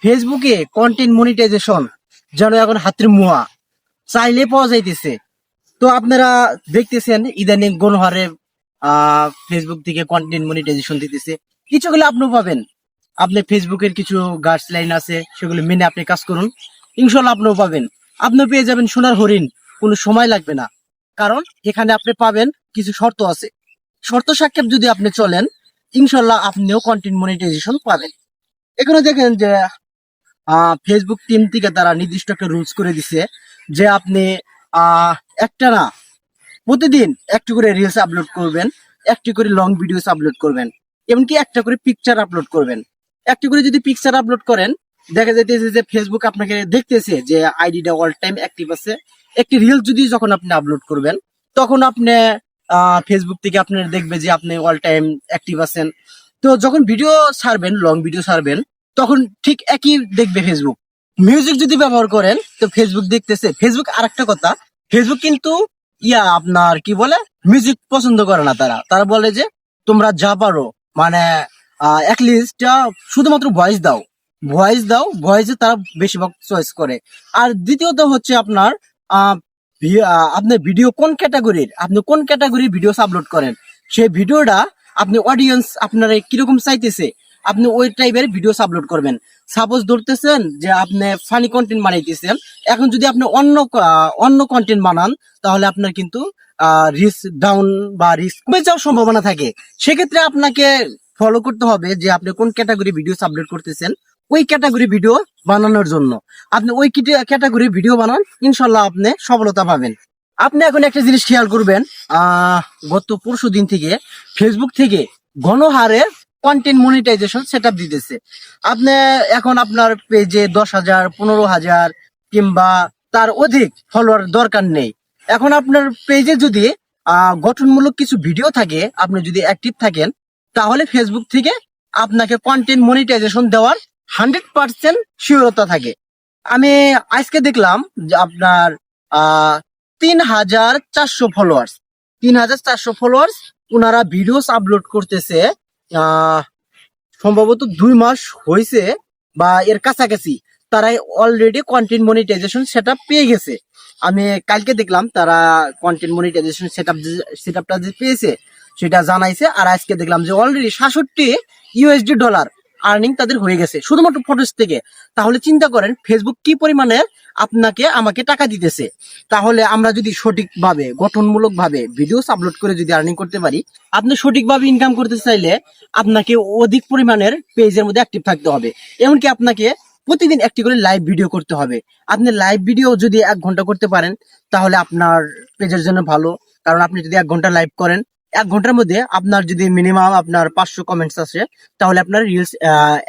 ফেসবুকে content monetization যেন এখন হাতের মুয়া চাইলে পাওয়া যাইতেছে। তো আপনারা দেখতেছেন ইদানিং গণহারে ফেসবুক থেকে কন্টেন্ট মনিটাইজেশন দিতেছে। কিছুগুলো আপনিও পাবেন। আপনি ফেসবুকের কিছু গাইডলাইন আছে, সেগুলো মেনে আপনি কাজ করুন, ইনশাল্লাহ আপনিও পাবেন। আপনিও পেয়ে যাবেন সোনার হরিণ, কোনো সময় লাগবে না। কারণ এখানে আপনি পাবেন কিছু শর্ত আছে, শর্ত সাপেক্ষে যদি আপনি চলেন, ইনশাল্লাহ আপনিও কন্টেন্ট মনিটাইজেশন পাবেন। এখানে দেখেন যে ফেসবুক টিম থেকে তারা নির্দিষ্ট একটা রুলস করে দিছে যে আপনি একটা না, প্রতিদিন একটু করে রিলস আপলোড করবেন, একটি করে লং ভিডিওস আপলোড করবেন, এমনকি একটা করে পিকচার আপলোড করবেন। একটি করে যদি পিকচার আপলোড করেন, দেখা যাইতেছে যে ফেসবুক আপনাকে দেখতেছে যে আইডিটা অল টাইম অ্যাক্টিভ আছে। একটি রিলস যদি যখন আপনি আপলোড করবেন, তখন আপনি ফেসবুক থেকে আপনার দেখবে যে আপনি অল টাইম অ্যাক্টিভ আছেন। তো যখন ভিডিও ছাড়বেন, লং ভিডিও ছাড়বেন, তখন ঠিক একই দেখবে ফেসবুক। মিউজিক যদি ব্যবহার করেন, তো ফেসবুক দেখতেছে। ফেসবুক আরেকটা কথা, ফেসবুক কিন্তু আপনার কি বলে, মিউজিক পছন্দ করে না। তারা তারা বলে যে তোমরা যা পারো, মানে অ্যাটলিস্ট শুধুমাত্র ভয়েস দাও, ভয়েস দাও, ভয়েসে তারা বেশিরভাগ চয়েস করে। আর দ্বিতীয়ত হচ্ছে আপনার আপনার ভিডিও কোন ক্যাটাগরির, আপনি কোন ক্যাটাগরির ভিডিও আপলোড করেন, সেই ভিডিওটা আপনি অডিয়েন্স আপনারা কিরকম চাইতেছে, আপনি ওই টাইপের ভিডিও আপলোড করবেন। সাপোজ ধরতেছেন যে আপনি ফানি কন্টেন্ট বানাইতেছেন, এখন যদি আপনি অন্য কন্টেন্ট বানান, তাহলে আপনার কিন্তু রিস্ক ডাউন বা রিস্ক কমে যাওয়ার সম্ভাবনা থাকে। সেক্ষেত্রে আপনাকে ফলো করতে হবে যে আপনি কোন ক্যাটাগরি ভিডিও আপলোড করতেছেন, ওই ক্যাটাগরি ভিডিও বানানোর জন্য আপনি ওই ক্যাটাগরি ভিডিও বানান, ইনশাল্লাহ আপনি সফলতা পাবেন। আপনি এখন একটা জিনিস খেয়াল করবেন, গত পরশু দিন থেকে ফেসবুক থেকে গণহারে কন্টেন্ট মনিটাইজেশন সেটআপ দিতেছে। আপনি এখন আপনার পেজে 10,000, 15,000 কিংবা তার অধিক ফলোয়ার দরকার নেই। এখন আপনার পেজে যদি গঠনমূলক কিছু ভিডিও থাকে, আপনি যদি অ্যাক্টিভ থাকেন, তাহলে ফেসবুক থেকে আপনাকে কন্টেন্ট মনিটাইজেশন দেওয়ার 100% শিওরতা থাকে। আমি আজকে দেখলাম যে আপনার 3,400 ফলোয়ার্স, 3,400 ফলোয়ার্স ওনারা ভিডিওস আপলোড করতেছে। সম্ভবত 2 মাস হয়েছে বা এর কাছাকাছি, তারাই অলরেডি কন্টেন্ট মনিটাইজেশন সেটআপ পেয়ে গেছে। আমি কালকে দেখলাম তারা কন্টেন্ট মনিটাইজেশন সেটআপটা যে পেয়েছে সেটা জানাইছে। আর আজকে দেখলাম যে অলরেডি $67 আর্নিং তাদের হয়ে গেছে শুধুমাত্র ফটোস থেকে। তাহলে চিন্তা করেন ফেসবুক কি পরিমাণে আমাকে টাকা দিতেছে। তাহলে আমরা যদি সঠিকভাবে গঠনমূলক ভাবে ভিডিওস আপলোড করে যদি আর্নিং করতে পারি, আপনি সঠিকভাবে ইনকাম করতে চাইলে আপনাকে অধিক পরিমাণের পেজের মধ্যে অ্যাক্টিভ থাকতে হবে। এমনকি আপনাকে প্রতিদিন একটি করে লাইভ ভিডিও করতে হবে। আপনি লাইভ ভিডিও যদি 1 ঘন্টা করতে পারেন, তাহলে আপনার পেজের জন্য ভালো। কারণ আপনি যদি 1 ঘন্টা লাইভ করেন, 1 ঘন্টার মধ্যে আপনার যদি মিনিমাম আপনার 500 কমেন্টস আসে, তাহলে আপনার রিলস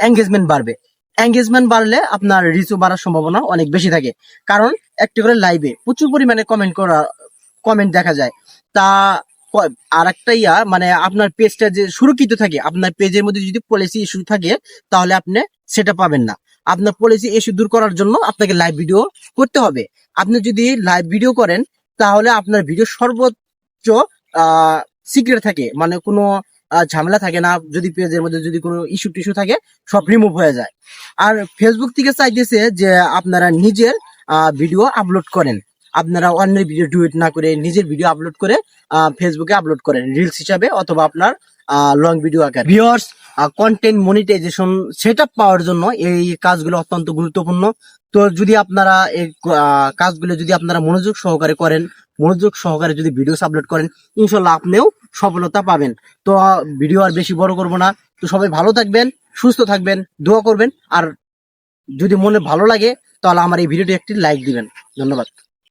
এঙ্গেজমেন্ট বাড়বে। এঙ্গেজমেন্ট বাড়লে আপনার রিচও বাড়ার সম্ভাবনা অনেক বেশি থাকে। কারণ একটি করে লাইভে প্রচুর পরিমাণে কমেন্ট দেখা যায়। তা আর একটা মানে আপনার পেজটা যে সুরক্ষিত থাকে, আপনার পেজের মধ্যে যদি পলিসি ইস্যু থাকে, তাহলে আপনি সেটা পাবেন না। আপনার পলিসি ইস্যু দূর করার জন্য আপনাকে লাইভ ভিডিও করতে হবে। আপনি যদি লাইভ ভিডিও করেন, তাহলে আপনার ভিডিও সর্বোচ্চ সিক্রেট থাকে, মানে কোনো ঝামেলা থাকে না। যদি পেজের মধ্যে যদি কোনো ইস্যু টিস্যু থাকে, সব রিমুভ হয়ে যায়। আর ফেসবুক থেকে চাইতেছে যে আপনারা নিজের ভিডিও আপলোড করেন, আপনারা অন্যের ভিডিও ডুয়েট না করে নিজের ভিডিও আপলোড করে ফেসবুকে আপলোড করেন রিলস হিসাবে, অথবা আপনার লং ভিডিও আকার। ভিউয়ার্স, কন্টেন্ট মনিটাইজেশন সেটআপ পাওয়ার জন্য এই কাজগুলো অত্যন্ত গুরুত্বপূর্ণ। তো যদি আপনারা এই কাজগুলো যদি আপনারা মনোযোগ সহকারে করেন, মনোযোগ সহকারে যদি ভিডিও আপলোড করেন, ইনশাল্লাহ আপনিও সফলতা পাবেন। তো ভিডিও আর বেশি বড় করব না। তো সবাই ভালো থাকবেন, সুস্থ থাকবেন, দোয়া করবেন। আর যদি মনে ভালো লাগে, তাহলে আমার এই ভিডিওটি একটি লাইক দিবেন। ধন্যবাদ।